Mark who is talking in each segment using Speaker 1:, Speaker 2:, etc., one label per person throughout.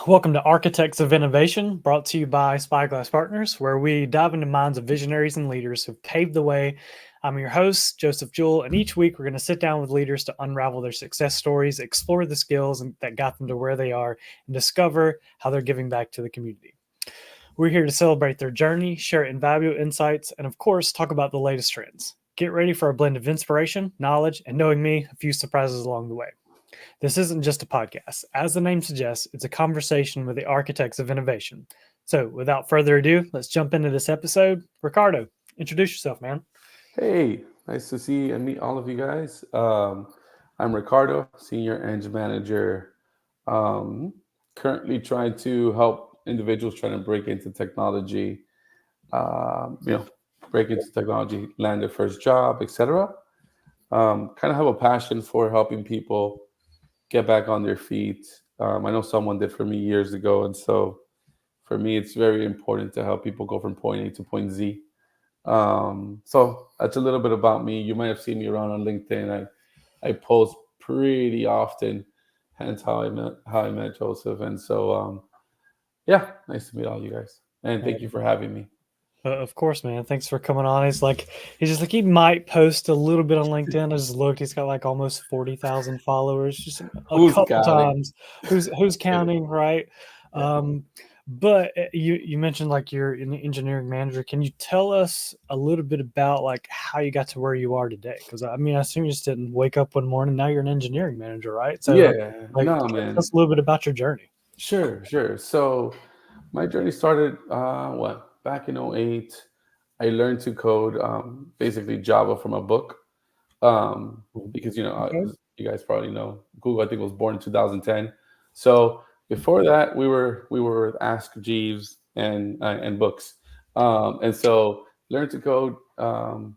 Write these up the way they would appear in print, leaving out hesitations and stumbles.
Speaker 1: Welcome to Architects of Innovation, brought to you by Spyglass Partners, where we dive into minds of visionaries and leaders who've paved the way. I'm your host, Joseph Jewell, and each week we're going to sit down with leaders to unravel their success stories, explore the skills that got them to where they are, and discover how they're giving back to the community. We're here to celebrate their journey, share invaluable insights, and of course, talk about the latest trends. Get ready for a blend of inspiration, knowledge, and knowing me, a few surprises along the way. This isn't just a podcast. As the name suggests, it's a conversation with the architects of innovation. So, without further ado, let's jump into this episode. Ricardo, introduce yourself, man.
Speaker 2: Hey, nice to see and meet all of you guys. I'm Ricardo, Senior Eng Manager, um, currently trying to help individuals trying to break into technology, um, you know, break into technology, land their first job, etc. Kind of have a passion for helping people get back on their feet. I know someone did for me years ago, and so for me, it's very important to help people go from point A to point Z. So that's a little bit about me. You might have seen me around on LinkedIn. I post pretty often, hence how I met Joseph. And so yeah, nice to meet all you guys. And thank you for having me.
Speaker 1: Of course, man. Thanks for coming on. He's just like he might post a little bit on LinkedIn. I just looked. He's got like almost 40,000 followers. Just a
Speaker 2: Who's
Speaker 1: couple
Speaker 2: counting?
Speaker 1: times. Who's counting, right?
Speaker 2: Yeah.
Speaker 1: But you mentioned like you're an engineering manager. Can you tell us a little bit about like how you got to where you are today? Because I mean, I assume you just didn't wake up one morning. Now you're an engineering manager, right? So
Speaker 2: Yeah,
Speaker 1: like
Speaker 2: no,
Speaker 1: tell
Speaker 2: man.
Speaker 1: us a little bit about your journey.
Speaker 2: Sure. So my journey started back in '08. I learned to code basically Java from a book. Because
Speaker 1: Okay.
Speaker 2: you guys probably know Google. I think was born in 2010. So before that, we were with Ask Jeeves and books, and so learned to code from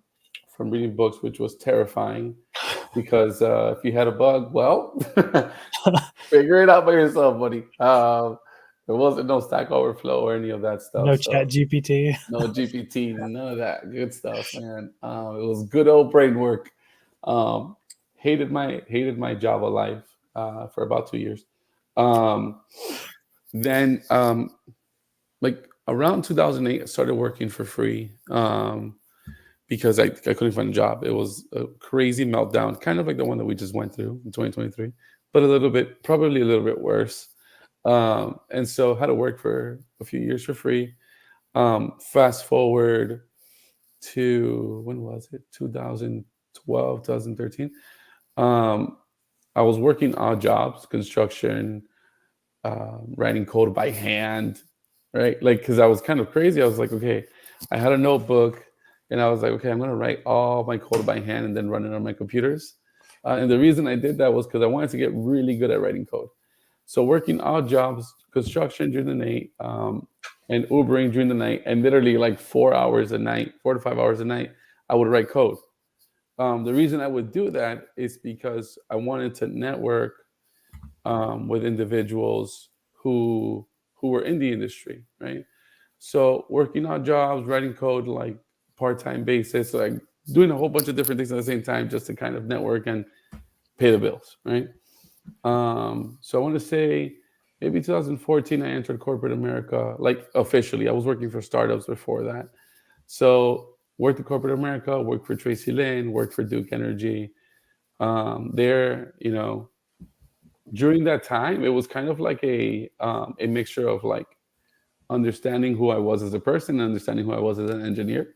Speaker 2: reading books, which was terrifying because if you had a bug, well, figure it out by yourself, buddy. There wasn't no Stack Overflow or any of that stuff.
Speaker 1: No Chat
Speaker 2: So
Speaker 1: GPT.
Speaker 2: no GPT, none of that good stuff, man. It was good old brain work. Um, hated my Java life for about 2 years. Um, then, like around 2008, I started working for free because I couldn't find a job. It was a crazy meltdown, kind of like the one that we just went through in 2023, but probably a little bit worse. And so had to work for a few years for free. Fast forward to when was it? 2012, 2013. Um, I was working odd jobs, construction, writing code by hand, right? Like, because I was kind of crazy. I was like, okay, I had a notebook and I was like, okay, I'm going to write all my code by hand and then run it on my computers. And the reason I did that was because I wanted to get really good at writing code. So working odd jobs, construction during the night, and Ubering during the night, and literally like 4 hours a night, 4 to 5 hours a night, I would write code. The reason I would do that is because I wanted to network with individuals who who were in the industry, right? So working on jobs, writing code like part-time basis, like doing a whole bunch of different things at the same time just to kind of network and pay the bills, right? So I want to say maybe 2014 I entered corporate America, like officially. I was working for startups before that. So worked in corporate America, worked for Tracy Lynn, worked for Duke Energy. There, during that time, it was kind of like a mixture of like understanding who I was as a person and understanding who I was as an engineer.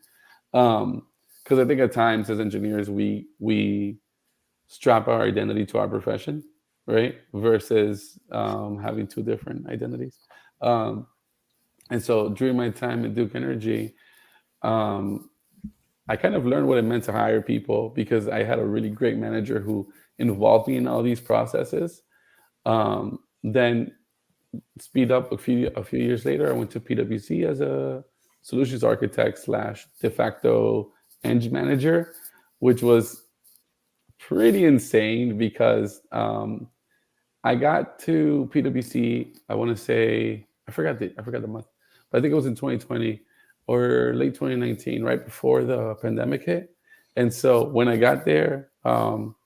Speaker 2: Because I think at times as engineers we strap our identity to our profession, right? Versus having two different identities. Um, and so during my time at Duke Energy, um, I kind of learned what it meant to hire people because I had a really great manager who involved me in all these processes. Then speed up a few years later, I went to PwC as a solutions architect slash de facto eng manager, which was pretty insane because I got to PwC. I want to say I forgot the month, but I think it was in 2020 or late 2019, right before the pandemic hit. And so when I got there, I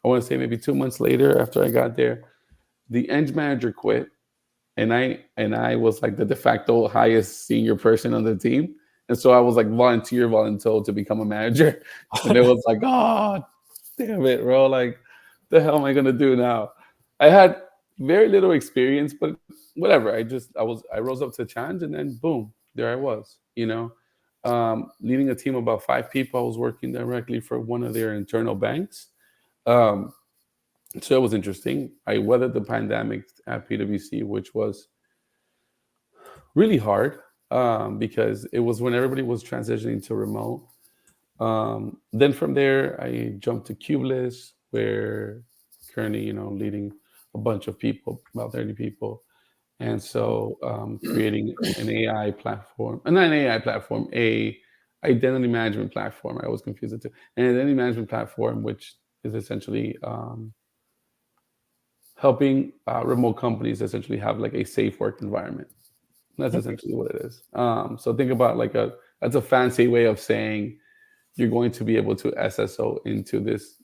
Speaker 2: want to say maybe 2 months later after I got there, the eng manager quit and I was like the de facto highest senior person on the team, and so I was like voluntold to become a manager, and it was like, oh, damn it, bro, like, the hell am I gonna do now? I had very little experience, but whatever. I rose up to the challenge, and then boom, there I was, leading a team of about 5 people. I was working directly for one of their internal banks. Um, so it was interesting. I weathered the pandemic at PwC, which was really hard, because it was when everybody was transitioning to remote. Then from there, I jumped to Cubeless, where currently, leading a bunch of people, about 30 people. And so, creating an AI platform, not an AI platform, a identity management platform. I always confuse it too. An identity management platform, which is essentially, helping remote companies essentially have like a safe work environment. That's
Speaker 1: Okay.
Speaker 2: essentially what it is. So think about that's a fancy way of saying you're going to be able to SSO into this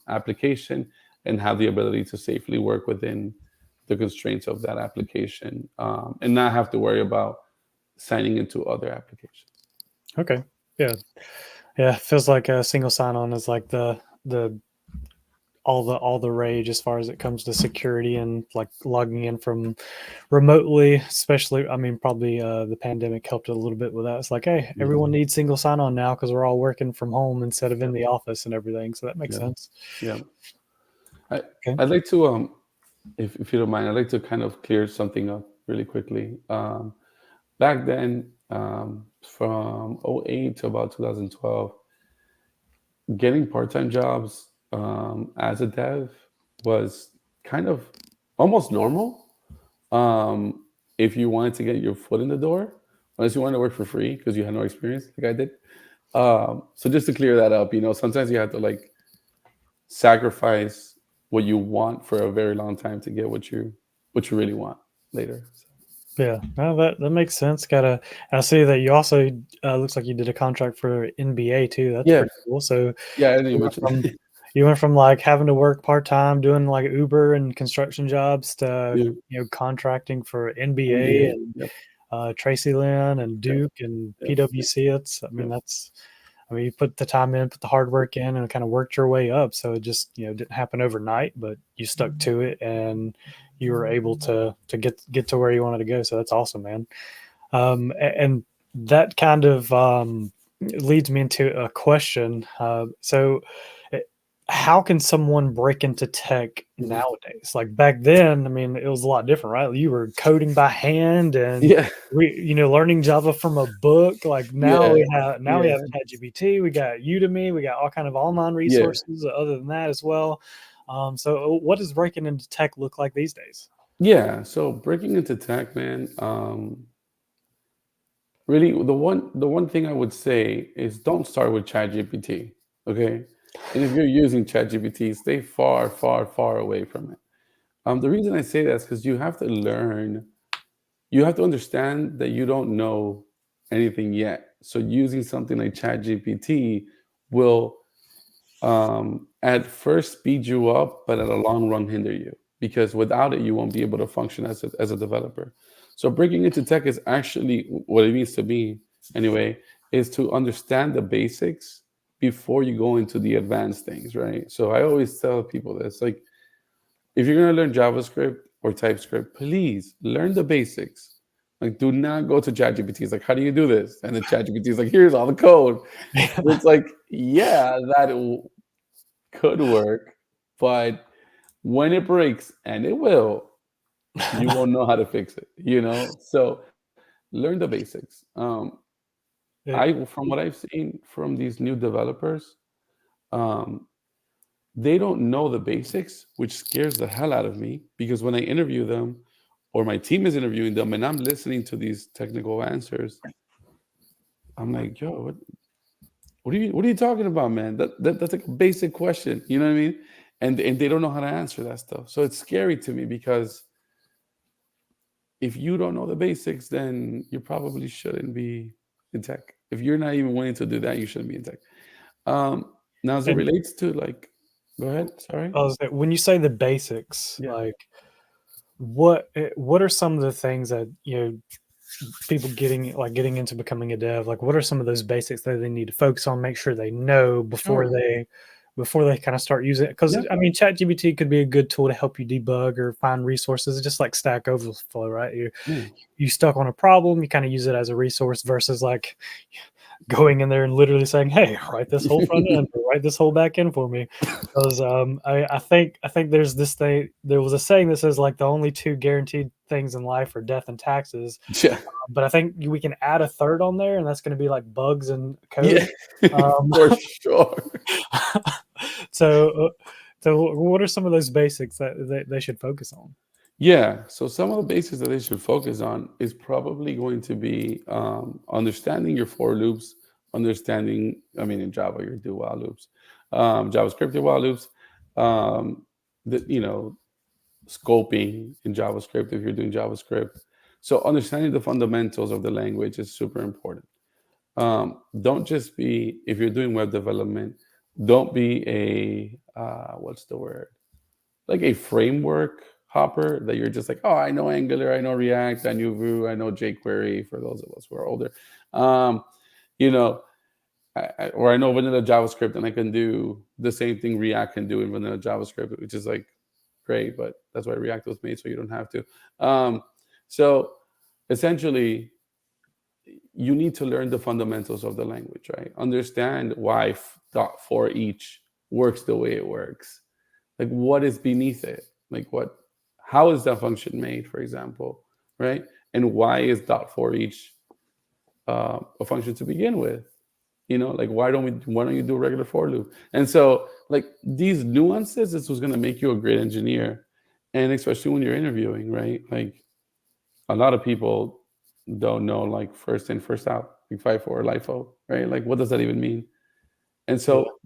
Speaker 2: application and have the ability to safely work within the constraints of that application, and not have to worry about signing into other applications.
Speaker 1: Okay. Yeah. Yeah. Feels like a single sign on is like the all the rage as far as it comes to security and like logging in from remotely, especially. I mean, probably the pandemic helped a little bit with that. It's like, hey,
Speaker 2: Yeah,
Speaker 1: everyone needs single sign on now because we're all working from home instead of
Speaker 2: yeah,
Speaker 1: in the office and everything. So that makes
Speaker 2: yeah,
Speaker 1: sense.
Speaker 2: yeah. I,
Speaker 1: Okay.
Speaker 2: I'd like to, if you don't mind, I'd like to kind of clear something up really quickly. Back then, from '08 to about 2012, getting part-time jobs, as a dev was kind of almost normal, if you wanted to get your foot in the door, unless you wanted to work for free because you had no experience like I did. So just to clear that up, sometimes you have to like sacrifice what you want for a very long time to get what you really want later. So,
Speaker 1: Yeah, no, that makes sense. I see that you also looks like you did a contract for NBA too. That's
Speaker 2: yeah,
Speaker 1: pretty cool. So
Speaker 2: yeah, I didn't
Speaker 1: you
Speaker 2: even
Speaker 1: went
Speaker 2: mention
Speaker 1: from
Speaker 2: that.
Speaker 1: you went from like having to work part time doing like Uber and construction jobs to
Speaker 2: Yeah,
Speaker 1: contracting for NBA
Speaker 2: NBA.
Speaker 1: and
Speaker 2: Yep,
Speaker 1: Tracy Lynn and
Speaker 2: yep,
Speaker 1: Duke and
Speaker 2: yep,
Speaker 1: PwC. That's I mean
Speaker 2: yep.
Speaker 1: that's I mean you put the time in, put the hard work in, and kind of worked your way up. So it just didn't happen overnight, but you stuck to it and you were able to get to where you wanted to go. So that's awesome, man. And that kind of leads me into a question. Uh, how can someone break into tech
Speaker 2: Mhm.
Speaker 1: nowadays? Like back then, I mean, it was a lot different, right? You were coding by hand and
Speaker 2: Yeah,
Speaker 1: learning Java from a book. Like
Speaker 2: yeah,
Speaker 1: now we
Speaker 2: yeah,
Speaker 1: have ChatGPT, we got Udemy, we got all kind of online
Speaker 2: yeah,
Speaker 1: resources other than that as well. So what does breaking into tech look like these days?
Speaker 2: yeah. So breaking into tech, man. Really, the one thing I would say is don't start with ChatGPT, okay? And if you're using ChatGPT, stay far, far, far away from it. The reason I say that is because you have to understand that you don't know anything yet. So using something like ChatGPT will, at first speed you up, but at a long run hinder you because without it, you won't be able to function as a developer. So breaking into tech is actually what it means to me, anyway, is to understand the basics before you go into the advanced things, right? So I always tell people this, like, if you're going to learn JavaScript or TypeScript, please learn the basics. Like, do not go to ChatGPT. It's like, how do you do this? And the ChatGPT is like, here's all the code. It's like, yeah, could work, but when it breaks, and it will, you won't know how to fix it. So learn the basics.
Speaker 1: It-
Speaker 2: I From what I've seen from these new developers, um, they don't know the basics, which scares the hell out of me because when I interview them or my team is interviewing them and I'm listening to these technical answers, I'm like, yo, what are you talking about, man? That's like a basic question. You know what I mean? And they don't know how to answer that stuff. So it's scary to me because if you don't know the basics, then you probably shouldn't be in tech. If you're not even willing to do that, you shouldn't be in tech. Now, as it
Speaker 1: and
Speaker 2: relates to like, go ahead. Sorry.
Speaker 1: when you say the basics,
Speaker 2: Yeah.
Speaker 1: like what are some of the things that people getting into becoming a dev, like what are some of those basics that they need to focus on, make sure they know
Speaker 2: Sure.
Speaker 1: before they kind of start using it? Because
Speaker 2: Yeah.
Speaker 1: I mean, ChatGPT could be a good tool to help you debug or find resources. It's just like Stack Overflow, right?
Speaker 2: Yeah.
Speaker 1: You stuck on a problem, you kind of use it as a resource versus like going in there and literally saying, "Hey, write this whole front end, or write this whole back end for me." Because I think there's this thing. There was a saying that says like the only two guaranteed things in life are death and taxes.
Speaker 2: Yeah.
Speaker 1: But I think we can add a third on there, and that's going to be like bugs and
Speaker 2: Yeah.
Speaker 1: code. Um,
Speaker 2: For sure.
Speaker 1: so, what are some of those basics that they should focus on?
Speaker 2: Yeah. So some of the basics that they should focus on is probably going to be understanding your for loops, understanding, I mean, in Java, your do while loops, JavaScript, your while loops, um, scoping in JavaScript if you're doing JavaScript. So understanding the fundamentals of the language is super important. Don't just be, if you're doing web development, don't be what's the word? Like a framework hopper that you're just like, oh, I know Angular, I know React, I know Vue, I know jQuery for those of us who are older. Um, you know, or I know vanilla JavaScript and I can do the same thing React can do in vanilla JavaScript, which is like great, but that's why React was made, so you don't have to. So essentially, you need to learn the fundamentals of the language, right? Understand why dot for each works the way it works. Like what is beneath it? Like how is that function made, for example, right? And why is dot for each a function to begin with? Like why don't you do a regular for loop? And so like these nuances is what's going to make you a great engineer, and especially when you're interviewing, right? Like a lot of people don't know like first in first out, like FIFO or LIFO, right? Like what does that even mean? And
Speaker 1: Yeah,
Speaker 2: so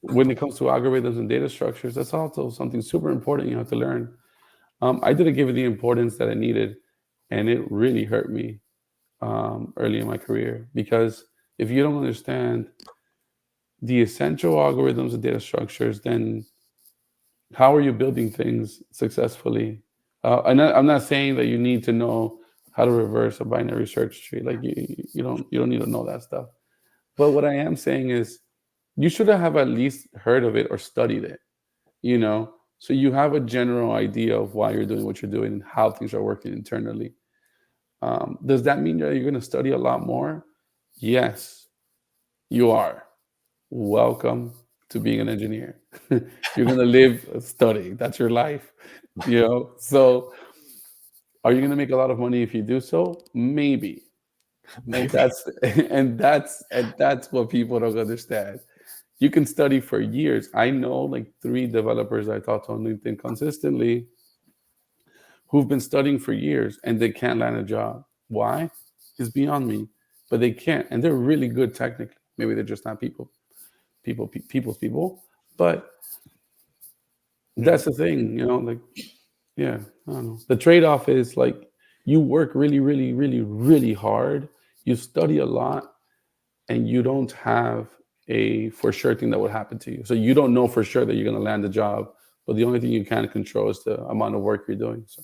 Speaker 2: when it comes to algorithms and data structures, that's also something super important you have to learn. I didn't give it the importance that I needed, and it really hurt me early in my career, because if you don't understand the essential algorithms and data structures, then how are you building things successfully? I'm not saying that you need to know how to reverse a binary search tree. Like you don't need to know that stuff. But what I am saying is you should have at least heard of it or studied it. So you have a general idea of why you're doing what you're doing and how things are working internally. Does that mean that you're going to study a lot more? Yes, you are. Welcome to being an engineer. You're going to live studying. That's your life. So are you going to make a lot of money if you do so? Maybe. And
Speaker 1: maybe.
Speaker 2: that's what people don't understand. You can study for years. I know like 3 developers I talk to on LinkedIn consistently who've been studying for years and they can't land a job. Why? It's beyond me. But they can't, and they're really good technically. Maybe they're just not people's people. But
Speaker 1: Yeah.
Speaker 2: that's the thing, like, yeah, I don't know. The trade-off is like you work really, really, really, really hard. You study a lot, and you don't have a for sure thing that would happen to you. So you don't know for sure that you're going to land a job, but the only thing you can control is the amount of work you're doing. So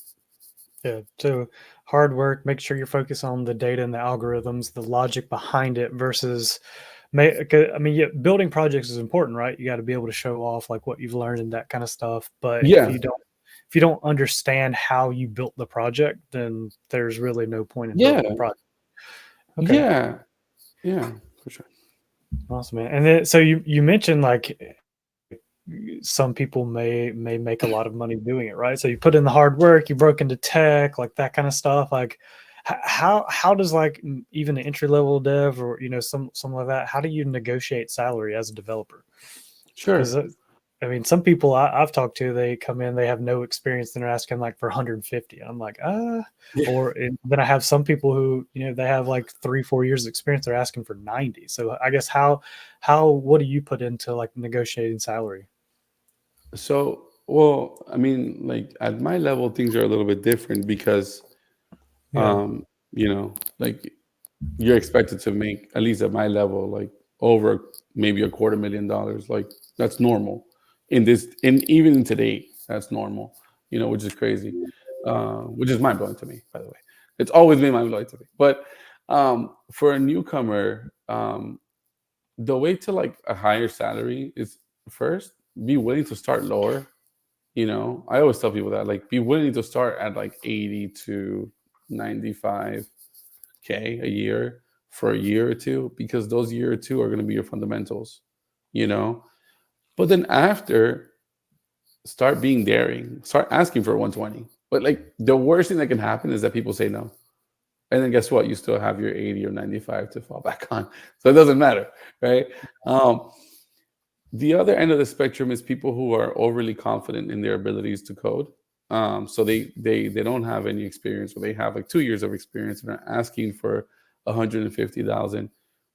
Speaker 1: Yeah. So hard work, make sure you're focused on the data and the algorithms, the logic behind it versus I mean, yeah, building projects is important, right? You got to be able to show off like what you've learned and that kind of stuff. But
Speaker 2: yeah,
Speaker 1: if you don't understand how you built the project, then there's really no point in
Speaker 2: yeah,
Speaker 1: building the project. Okay.
Speaker 2: yeah, yeah, for sure.
Speaker 1: Awesome, man. And then so you mentioned like some people may make a lot of money doing it, right? So you put in the hard work, you broke into tech, like that kind of stuff. Like how does like even an entry level dev or some like that, how do you negotiate salary as a developer? Because
Speaker 2: Sure.
Speaker 1: I mean, some people I've talked to, they come in, they have no experience, and they're asking like for 150. I'm like,
Speaker 2: Yeah.
Speaker 1: and then I have some people who, they have like 3-4 years experience, they're asking for 90. So I guess what do you put into like negotiating salary?
Speaker 2: So, well, I mean, like at my level, things are a little bit different because,
Speaker 1: Yeah.
Speaker 2: like you're expected to make, at least at my level, like over maybe $250,000. Like that's normal in this, and even today, that's normal, which is crazy. which is mind blowing to me, by the way. It's always been mind blowing to me. But for a newcomer, the way to like a higher salary is first be willing to start lower. I always tell people that like be willing to start at like 80 to 95K a year for a year or two, because those year or two are going to be your fundamentals, you know. But then after, start being daring, start asking for 120. But like the worst thing that can happen is that people say no. And then guess what? You still have your 80 or 95 to fall back on. So it doesn't matter, right? The other end of the spectrum is people who are overly confident in their abilities to code. So they don't have any experience, or they have like 2 years of experience and are asking for 150,000,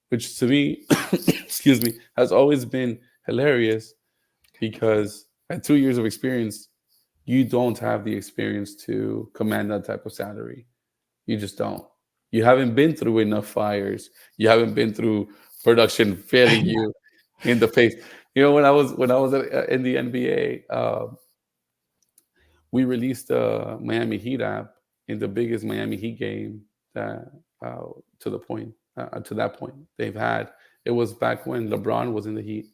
Speaker 2: which to me, excuse me, has always been hilarious, because at 2 years of experience, you don't have the experience to command that type of salary. You just don't. You haven't been through enough fires. You haven't been through production failing you in the face. When I was in the NBA, we released the Miami Heat app in the biggest Miami Heat game that to that point they've had. It was back when LeBron was in the Heat,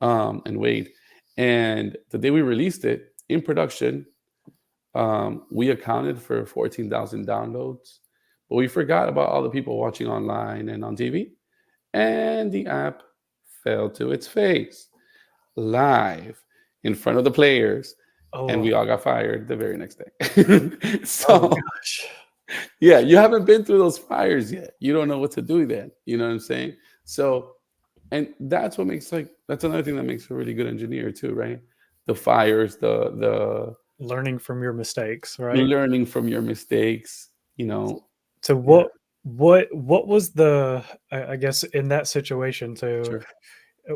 Speaker 2: and Wade. And the day we released it in production, we accounted for 14,000 downloads, but we forgot about all the people watching online and on TV, and the app fell to its face live in front of the players, and we
Speaker 1: Oh,
Speaker 2: all got fired the very next day.
Speaker 1: oh
Speaker 2: So
Speaker 1: gosh.
Speaker 2: yeah, you haven't been through those fires yet. You don't know what to do then. You know what I'm saying? So, and that's another thing that makes a really good engineer too, right? The fires, the
Speaker 1: Learning from your mistakes, right?
Speaker 2: learning from your mistakes. You know,
Speaker 1: So
Speaker 2: yeah,
Speaker 1: what was the I guess in that situation, so
Speaker 2: sure.
Speaker 1: uh,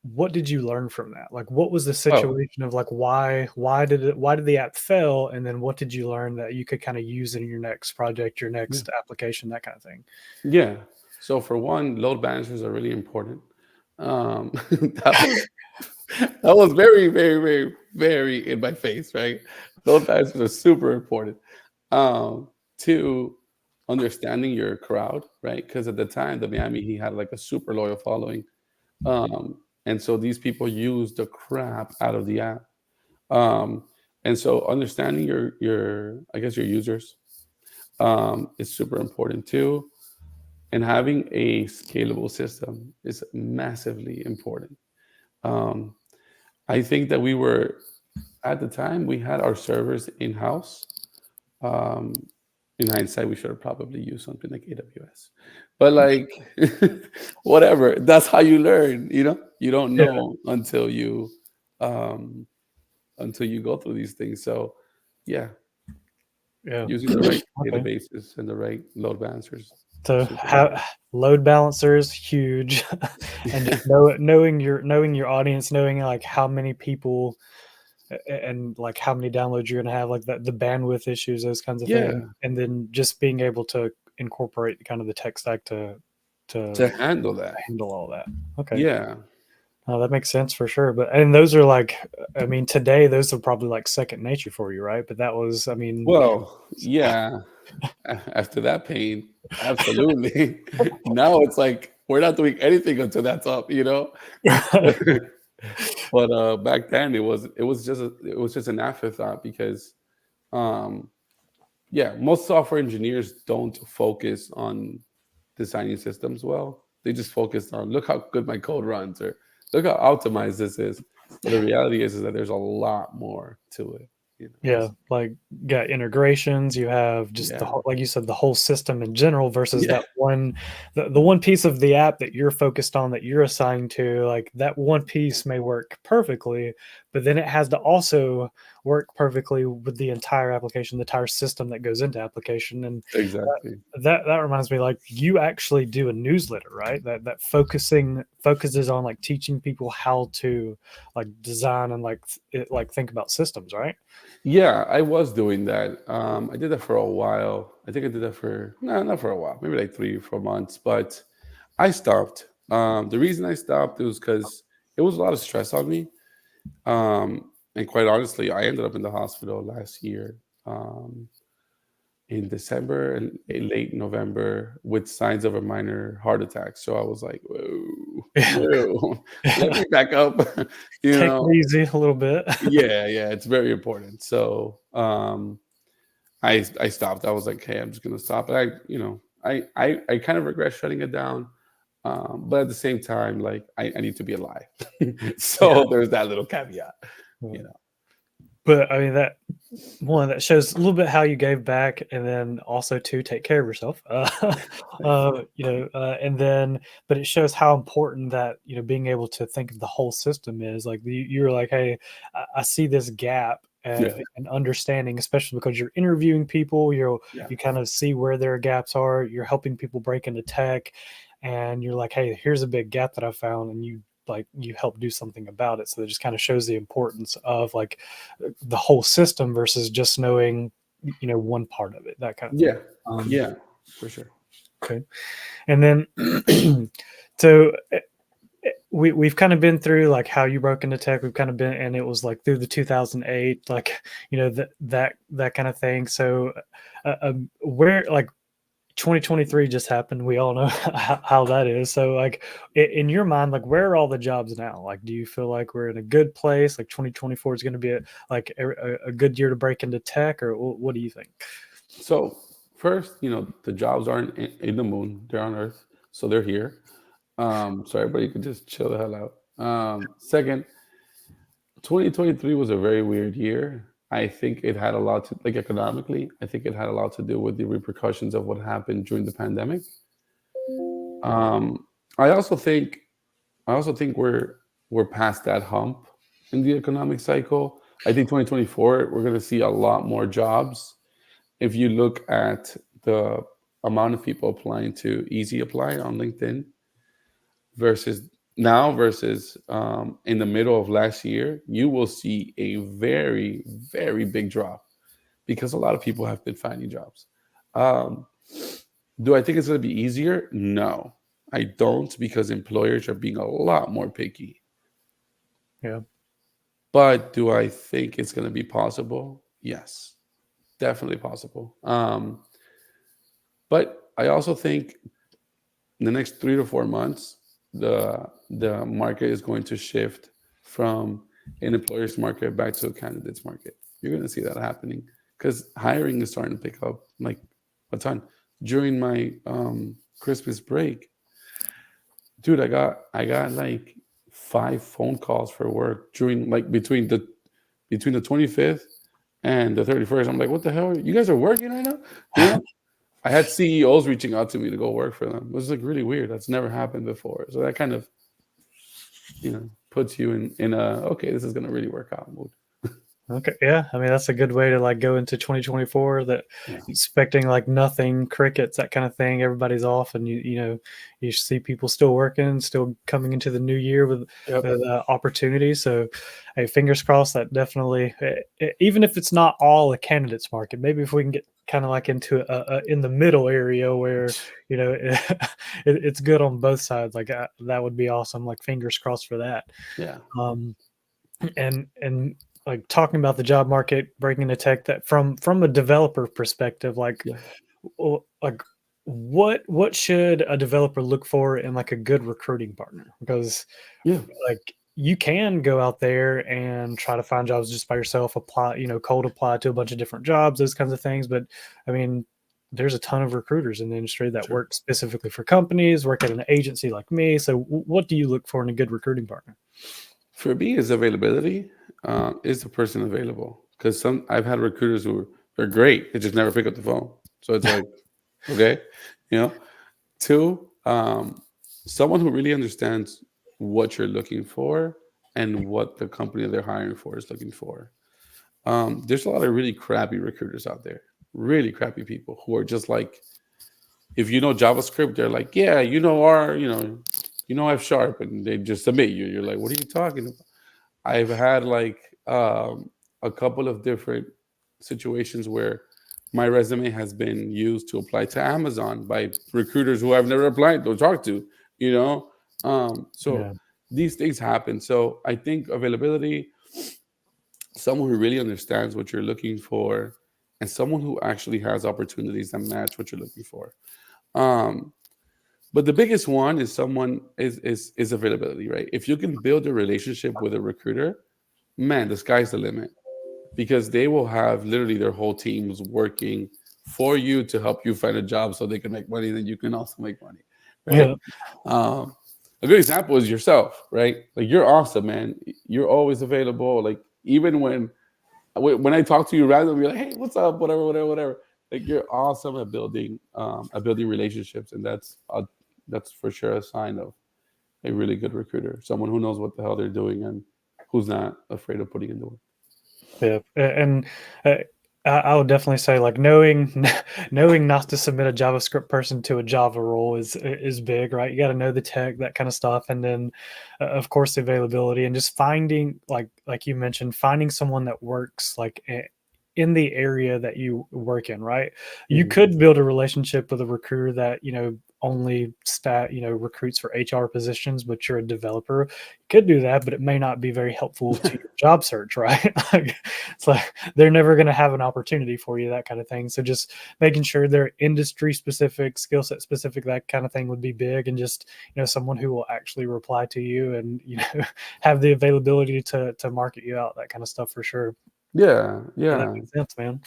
Speaker 1: what did you learn from that? Like what was the
Speaker 2: Oh,
Speaker 1: situation of like why did the app fail, and then what did you learn that you could kind of use in your next project, your
Speaker 2: yeah,
Speaker 1: next application, that kind of thing?
Speaker 2: yeah. So for one, load balancers are really important. That was that was very, very, very, very in my face, right? Load balancers are super important. To understanding your crowd, right? Because at the time, the Miami he had like a super loyal following, and so these people use the crap out of the app. Um, and so understanding your I guess your users, is super important too, and having a scalable system is massively important. Um, I think that we were at the time we had our servers in house. Um, in hindsight, we should have probably used something like AWS, but like whatever. That's how you learn. You don't
Speaker 1: Yeah,
Speaker 2: know um, until you go through these things. So yeah,
Speaker 1: yeah.
Speaker 2: using the right
Speaker 1: Okay.
Speaker 2: databases and the right load balancers,
Speaker 1: So
Speaker 2: super
Speaker 1: how
Speaker 2: important.
Speaker 1: load balancers huge, and just knowing your audience, knowing like how many people and like how many downloads you're going to have, like the bandwidth issues, those kinds of things,
Speaker 2: Yeah,
Speaker 1: and then just being able to incorporate kind of the tech stack to
Speaker 2: to handle that.
Speaker 1: handle all that. Okay.
Speaker 2: Yeah.
Speaker 1: Oh, that makes sense for sure. But and those are like, I mean, today those are probably like second nature for you, right? But that was, I mean,
Speaker 2: Well, yeah. After that pain, absolutely. Now it's like we're not doing anything until that's up. But back then it was just an afterthought, because um yeah, most software engineers don't focus on designing systems well. They just focus on, look how good my code runs, or look how optimized this is. But the reality is that there's a lot more to it.
Speaker 1: yeah, like got integrations, you have just the
Speaker 2: Yeah.
Speaker 1: whole, like you said, the whole system in general versus
Speaker 2: Yeah.
Speaker 1: that one, the one piece of the app that you're focused on, that you're assigned to, like that one piece may work perfectly, but then it has to also work perfectly with the entire application, the entire system that goes into application. And
Speaker 2: Exactly.
Speaker 1: that reminds me, like you actually do a newsletter, right? That focuses on like teaching people how to like design and like think about systems, right?
Speaker 2: Yeah, I was doing that. I did that for a while. I think I did that for no, not for a while, maybe like 3 or 4 months. But I stopped. The reason I stopped was because it was a lot of stress on me. And quite honestly, I ended up in the hospital last year. um, in December and late November with signs of a minor heart attack. So I was like, whoa,
Speaker 1: Yeah.
Speaker 2: whoa, let me back up. you
Speaker 1: Take
Speaker 2: know,
Speaker 1: it easy a little bit.
Speaker 2: yeah, it's very important. So I stopped. I was like, hey, I'm just gonna stop. And I kind of regret shutting it down. But at the same time, like I need to be alive.
Speaker 1: Yeah.
Speaker 2: So there's that little caveat, you know.
Speaker 1: But I mean that one that shows a little bit how you gave back, and then also to take care of yourself. And then, but it shows how important that being able to think of the whole system is. Like you're like, hey, I see this gap.
Speaker 2: Yeah,
Speaker 1: And understanding, especially because you're interviewing people,
Speaker 2: yeah,
Speaker 1: you kind of see where their gaps are. You're helping people break into tech, and you're like, hey, here's a big gap that I found, and you help do something about it. So it just kind of shows the importance of like the whole system versus just knowing one part of it, that kind of thing.
Speaker 2: yeah,
Speaker 1: um
Speaker 2: yeah, for sure.
Speaker 1: okay. And then so we've kind of been through like how you broke into tech. We've kind of been, and it was like through the 2008, like that kind of thing. So where like 2023 just happened. We all know how that is. So, like, in your mind, like, where are all the jobs now? Like, do you feel like we're in a good place? Like, 2024 is going to be a good year to break into tech, or what do you think?
Speaker 2: So first, the jobs aren't in the moon; they're on Earth, so they're here. So everybody could just chill the hell out. Second, 2023 was a very weird year. I think it had a lot to, like, economically. I think it had a lot to do with the repercussions of what happened during the pandemic. Um, I also think we're past that hump in the economic cycle. I think 2024 we're going to see a lot more jobs. If you look at the amount of people applying to Easy Apply on LinkedIn versus now versus in the middle of last year, you will see a very, very big drop because a lot of people have been finding jobs. Um, do I think it's going to be easier? No, I don't, because employers are being a lot more picky.
Speaker 1: Yeah,
Speaker 2: But do I think it's going to be possible? Yes, definitely possible. But I also think in the next 3 to 4 months, the market is going to shift from an employer's market back to a candidate's market. You're going to see that happening because hiring is starting to pick up like a ton. During my Christmas break, dude, I got like 5 phone calls for work during like between the 25th and the 31st. I'm like, what the hell? You guys are working right now? You know, I had CEOs reaching out to me to go work for them. It was like really weird. That's never happened before. So that kind of, puts you in a, okay, this is going to really work out mood.
Speaker 1: okay, yeah. I mean, that's a good way to like go into 2024. That
Speaker 2: Yeah.
Speaker 1: expecting like nothing, crickets, that kind of thing. Everybody's off, and you see people still working, still coming into the new year with
Speaker 2: Yep.
Speaker 1: opportunities. So, hey, fingers crossed that definitely, even if it's not all a candidates market, maybe if we can get kind of like into in the middle area where it's good on both sides. Like that would be awesome. Like fingers crossed for that.
Speaker 2: Yeah.
Speaker 1: Um, and like talking about the job market, breaking into tech, that from a developer perspective, like
Speaker 2: Yeah.
Speaker 1: like what should a developer look for in like a good recruiting partner? Because
Speaker 2: Yeah.
Speaker 1: like you can go out there and try to find jobs just by yourself, apply, cold apply to a bunch of different jobs, those kinds of things. But I mean, there's a ton of recruiters in the industry that
Speaker 2: Sure.
Speaker 1: work specifically for companies, work at an agency like me. So what do you look for in a good recruiting partner?
Speaker 2: For me, is availability. Is the person available? Because I've had recruiters who are great. They just never pick up the phone. So it's like, okay, you know. Two, someone who really understands what you're looking for and what the company they're hiring for is looking for. There's a lot of really crappy recruiters out there, really crappy people who are just like, if you know JavaScript, they're like, yeah, F sharp, and they just submit you. You're like, what are you talking about? I've had like a couple of different situations where my resume has been used to apply to Amazon by recruiters who I've never applied or talked to, you know. So
Speaker 1: Yeah.
Speaker 2: these things happen. So I think availability, someone who really understands what you're looking for, and someone who actually has opportunities that match what you're looking for. Um, but the biggest one is someone is availability, right? If you can build a relationship with a recruiter, man, the sky's the limit, because they will have literally their whole teams working for you to help you find a job so they can make money, then you can also make money, right?
Speaker 1: Yeah.
Speaker 2: Um, a good example is yourself, right? Like, you're awesome, man. You're always available. Like, even when I talk to you randomly, you're like, hey, what's up? Whatever, whatever, whatever. Like, you're awesome at building relationships, and that's for sure a sign of a really good recruiter, someone who knows what the hell they're doing and who's not afraid of putting in the work.
Speaker 1: Yeah, and I would definitely say, like, knowing knowing not to submit a JavaScript person to a Java role is big, right? You got to know the tech, that kind of stuff, and then of course the availability, and just finding, like you mentioned, finding someone that works like in the area that you work in, right? You
Speaker 2: Mhm.
Speaker 1: could build a relationship with a recruiter that only recruits for HR positions, but you're a developer. You could do that, but it may not be very helpful to your job search, right? Like, it's like they're never going to have an opportunity for you, that kind of thing. So just making sure they're industry specific, skill set specific, that kind of thing would be big. And just someone who will actually reply to you and have the availability to market you out, that kind of stuff for sure.
Speaker 2: Yeah,
Speaker 1: Yeah, that
Speaker 2: yeah,
Speaker 1: makes sense, man.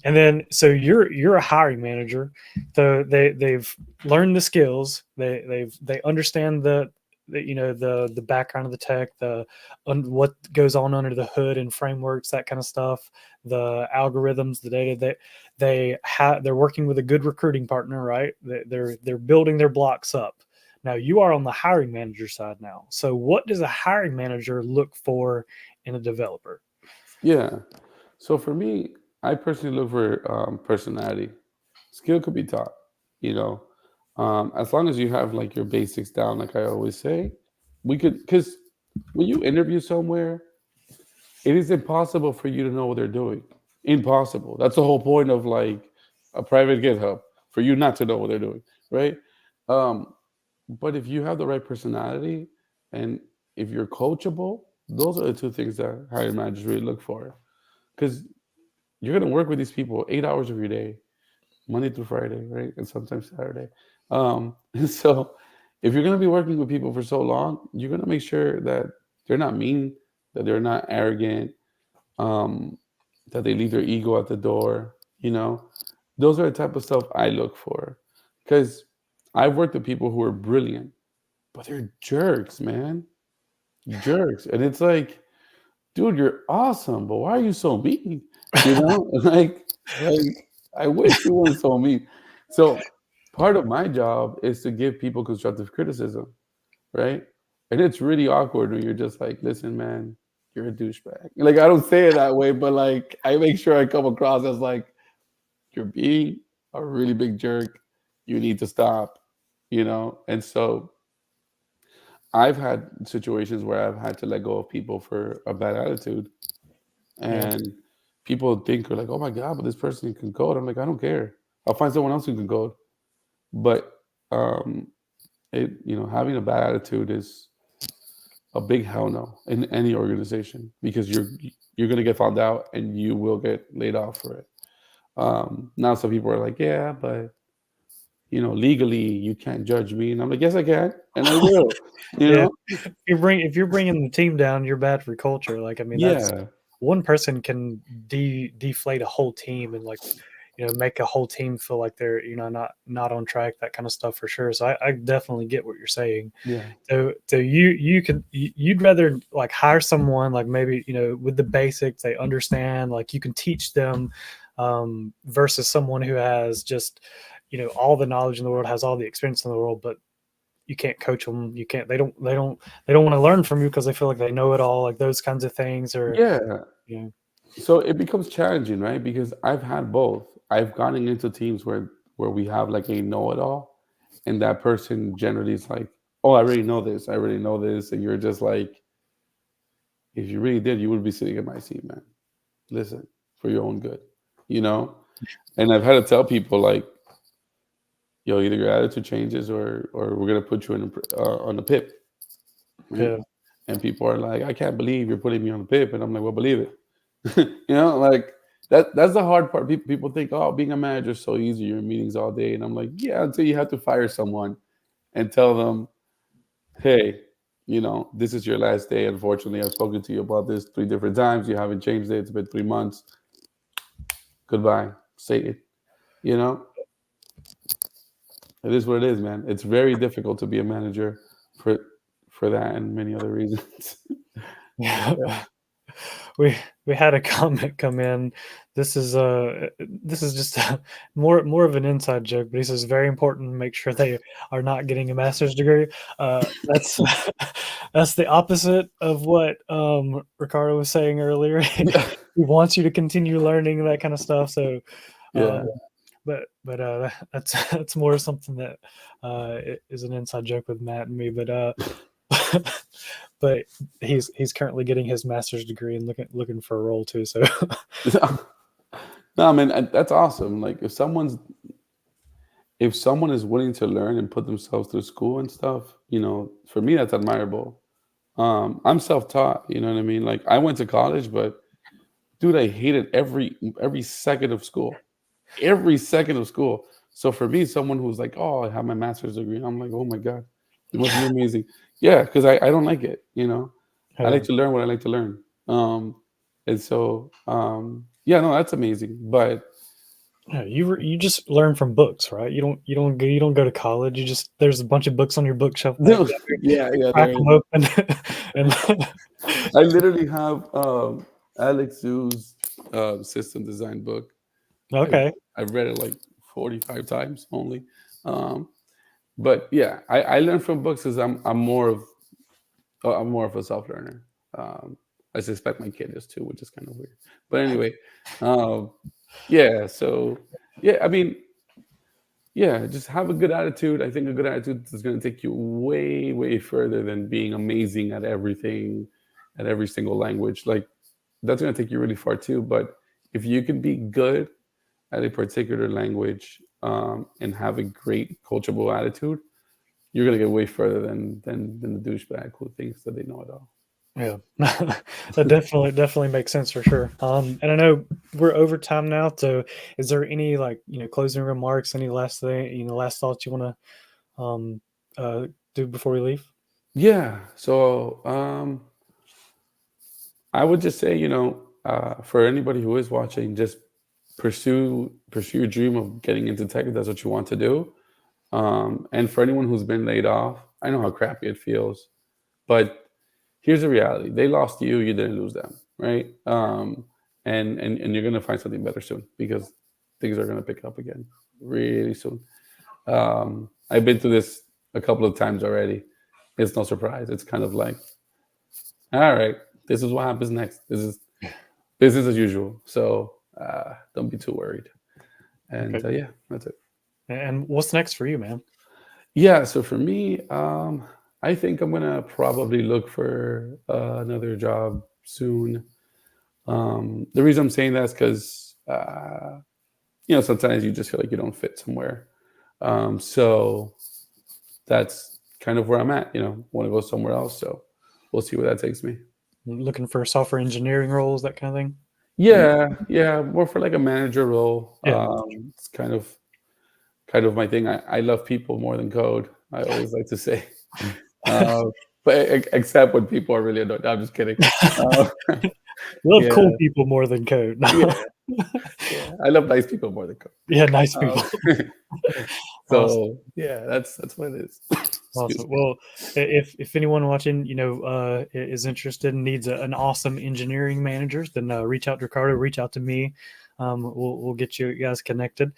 Speaker 1: And then, so you're a hiring manager, so they've learned the skills, they understand the background of the tech, what goes on under the hood and frameworks, that kind of stuff, the algorithms, the data that they're working with a good recruiting partner, right? They're building their blocks up. Now you are on the hiring manager side now. So what does a hiring manager look for in a developer?
Speaker 2: yeah. So for me, I personally look for personality. Skill could be taught, you know, as long as you have like your basics down. Like I always say, we could, because when you interview somewhere, it is impossible for you to know what they're doing. Impossible. That's the whole point of like a private GitHub, for you not to know what they're doing, right? Um, but if you have the right personality and if you're coachable, those are the two things that hiring managers really look for. Because you're going to work with these people 8 hours of your day, Monday through Friday, right? And sometimes Saturday. And so if you're going to be working with people for so long, you're going to make sure that they're not mean, that they're not arrogant, um, that they leave their ego at the door. Those are the type of stuff I look for. Because I've worked with people who are brilliant, but they're jerks, man. Jerks. And it's like, dude, you're awesome, but why are you so mean? Like I wish you weren't so mean. So part of my job is to give people constructive criticism, right? And it's really awkward when you're just like, listen, man, you're a douchebag. Like, I don't say it that way, but like I make sure I come across as like, you're being a really big jerk. You need to stop. And so I've had situations where I've had to let go of people for a bad attitude.
Speaker 1: Yeah.
Speaker 2: And people think, are like, oh my God, but this person can code. I'm like, I don't care. I'll find someone else who can code. But um, having a bad attitude is a big hell no in any organization, because you're gonna get found out and you will get laid off for it. Now some people are like, yeah, but legally you can't judge me, and I'm like, yes, I can, and I will. You
Speaker 1: Yeah.
Speaker 2: know,
Speaker 1: If you're bringing the team down, you're bad for culture. Like, I mean, that's
Speaker 2: yeah,
Speaker 1: one person can deflate a whole team and, like, make a whole team feel like they're not on track, that kind of stuff for sure. So I definitely get what you're saying.
Speaker 2: yeah,
Speaker 1: So you'd rather like hire someone like maybe with the basics they understand, like you can teach them, versus someone who has just all the knowledge in the world, has all the experience in the world, but you can't coach them. You can't. They don't want to learn from you because they feel like they know it all. Like those kinds of things, or
Speaker 2: yeah.
Speaker 1: you know,
Speaker 2: So it becomes challenging, right? Because I've had both. I've gotten into teams where we have like a know-it-all, and that person generally is like, "Oh, I already know this. I already know this," and you're just like, "If you really did, you would be sitting in my seat, man. Listen, for your own good, you know." And I've had to tell people like, "Yo, either your attitude changes, or we're gonna put you on the pip." Right?
Speaker 1: yeah,
Speaker 2: And people are like, "I can't believe you're putting me on the pip," and I'm like, "Well, believe it." Like that's the hard part. People think, oh, being a manager is so easy. You're in meetings all day, and I'm like, yeah, until you have to fire someone and tell them, hey, this is your last day. Unfortunately, I've spoken to you about this 3 different times. You haven't changed it. It's been 3 months. Goodbye. Say it. You know, it is what it is, man. It's very difficult to be a manager for that and many other reasons.
Speaker 1: Yeah. We had a comment come in. This is just more of an inside joke, but he says very important to make sure they are not getting a master's degree. That's that's the opposite of what Ricardo was saying earlier. He wants you to continue learning that kind of stuff. So,
Speaker 2: Yeah.
Speaker 1: but that's more something that is an inside joke with Matt and me. But but he's currently getting his master's degree and looking for a role too. So
Speaker 2: No, I mean, that's awesome. Like if someone is willing to learn and put themselves through school and stuff, for me that's admirable. I'm self-taught, you know what I mean? Like I went to college, but dude, I hated every second of school. Every second of school. So for me, someone who's like, oh, I have my master's degree, I'm like, oh my God, it must be amazing. Yeah, because I don't like it, I like to learn what I like to learn. And so yeah, no, that's amazing. But
Speaker 1: yeah, you just learn from books, right? You don't go to college. There's a bunch of books on your bookshelf back
Speaker 2: no,
Speaker 1: there.
Speaker 2: yeah,
Speaker 1: Crack
Speaker 2: there is.
Speaker 1: them open, and
Speaker 2: I literally have Alex Zhu's system design book.
Speaker 1: okay,
Speaker 2: I've read it like 45 times only. But yeah, I learn from books because I'm more of a self learner. I suspect my kid is too, which is kind of weird. But anyway, yeah. So yeah, I mean, yeah, just have a good attitude. I think a good attitude is going to take you way, way further than being amazing at everything, at every single language. Like that's going to take you really far too. But if you can be good at a particular language and have a great coachable attitude, you're gonna get way further than the douchebag who thinks that they know it all.
Speaker 1: yeah, that definitely makes sense for sure. And I know we're over time now. So, is there any closing remarks? Any last thing, last thoughts you want to do before we leave?
Speaker 2: Yeah. So I would just say, for anybody who is watching, just pursue your dream of getting into tech if that's what you want to do. And for anyone who's been laid off, I know how crappy it feels, but here's the reality: they lost you, you didn't lose them, right? And you're gonna find something better soon because things are gonna pick up again really soon. I've been through this a couple of times already. It's no surprise. It's kind of like, all right, this is what happens next. This is business as usual. So don't be too worried. And
Speaker 1: Okay.
Speaker 2: yeah, that's it.
Speaker 1: And what's next for you, man?
Speaker 2: Yeah. So for me, I think I'm gonna probably look for another job soon. The reason I'm saying that is because sometimes you just feel like you don't fit somewhere. So that's kind of where I'm at. Want to go somewhere else. So we'll see where that takes me.
Speaker 1: Looking for software engineering roles, that kind of thing.
Speaker 2: Yeah, more for like a manager role.
Speaker 1: Yeah.
Speaker 2: It's kind of my thing. I love people more than code. I always like to say, uh, but except when people are really annoyed. No, I'm just kidding.
Speaker 1: Love
Speaker 2: Yeah,
Speaker 1: cool people more than code.
Speaker 2: yeah, yeah. I love nice people more than code.
Speaker 1: Yeah, nice people. Awesome.
Speaker 2: So yeah, that's what it is.
Speaker 1: Awesome.
Speaker 2: Excuse me.
Speaker 1: Well, if anyone watching, is interested and needs an awesome engineering manager, then reach out to Ricardo, reach out to me. We'll get you guys connected.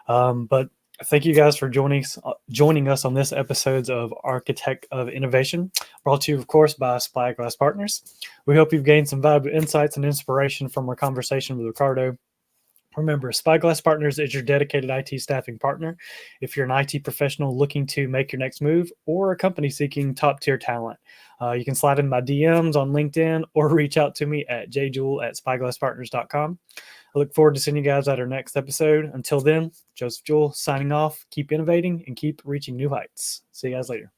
Speaker 1: But thank you guys for joining us on this episode of Architect of Innovation, brought to you, of course, by Spyglass Partners. We hope you've gained some valuable insights and inspiration from our conversation with Ricardo. Remember, Spyglass Partners is your dedicated IT staffing partner. If you're an IT professional looking to make your next move or a company seeking top-tier talent, you can slide in my DMs on LinkedIn or reach out to me at jjewell@spyglasspartners.com. I look forward to seeing you guys at our next episode. Until then, Joseph Jewell signing off. Keep innovating and keep reaching new heights. See you guys later.